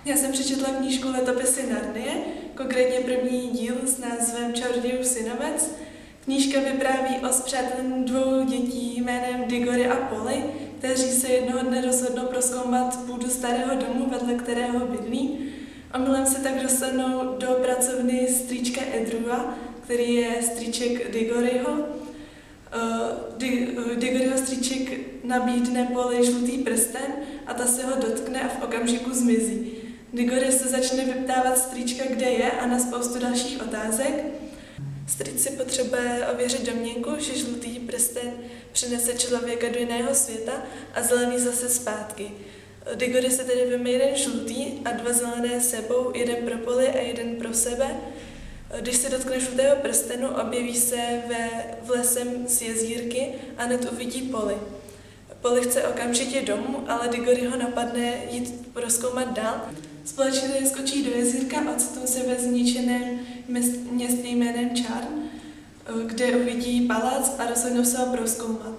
Já jsem přečetla knížku Letopisy Narnie, konkrétně první díl s názvem Čarodějův synovec. Knížka vypráví o spřátelení dvou dětí jménem Digory a Polly, kteří se jednoho dne rozhodnou prozkoumat půdu starého domu, vedle kterého bydlí. Omylem se tak dostanou do pracovny strýčka Edrua, který je strýček Digoryho. Digoryho strýček nabídne Polly žlutý prsten a ta se ho dotkne a v okamžiku zmizí. Digory se začne vyptávat strýčka, kde je, a na spoustu dalších otázek. Strýč si potřebuje ověřit domněnku, že žlutý prsten přinese člověka do jiného světa a zelený zase zpátky. Digory se tedy veme jeden žlutý a dva zelené sebou, jeden pro Polly a jeden pro sebe. Když se dotkne žlutého prstenu, objeví se v lesem z jezírky a hned uvidí Polly. Polly chce okamžitě domů, ale Digory ho napadne jít prozkoumat dál. Společně skočí do jezírka a ocitnou se ve zničeném městě jménem Charn, kde uvidí palác a rozhodnou se ho prozkoumat.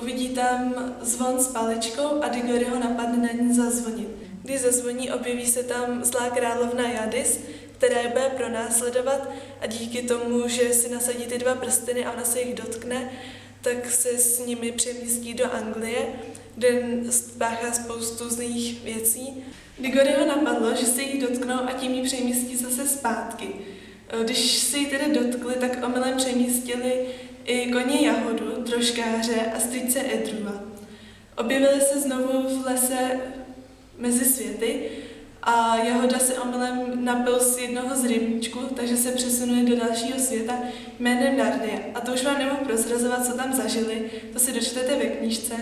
Uvidí tam zvon s paličkou a Digory ho napadne na ní zazvonit. Když zazvoní, objeví se tam zlá královna Jadis, která je bude pronásledovat, a díky tomu, že si nasadí ty dva prsteny a ona se jich dotkne, tak se s nimi přemístí do Anglie, kde spáchá spoustu zlých věcí. Digory ho napadlo, že se jí dotknou a tím ji přemístí zase zpátky. Když se jí tedy dotkli, tak omylem přemístili i koně Jahodu, drožkáře a strýce Edrua. Objevili se znovu v lese mezi světy a Jahoda se omylem napil z jednoho z rybníčků, takže se přesunuje do dalšího světa jménem Narnie. A to už vám nemohu prozrazovat, co tam zažili, to si dočtete ve knížce.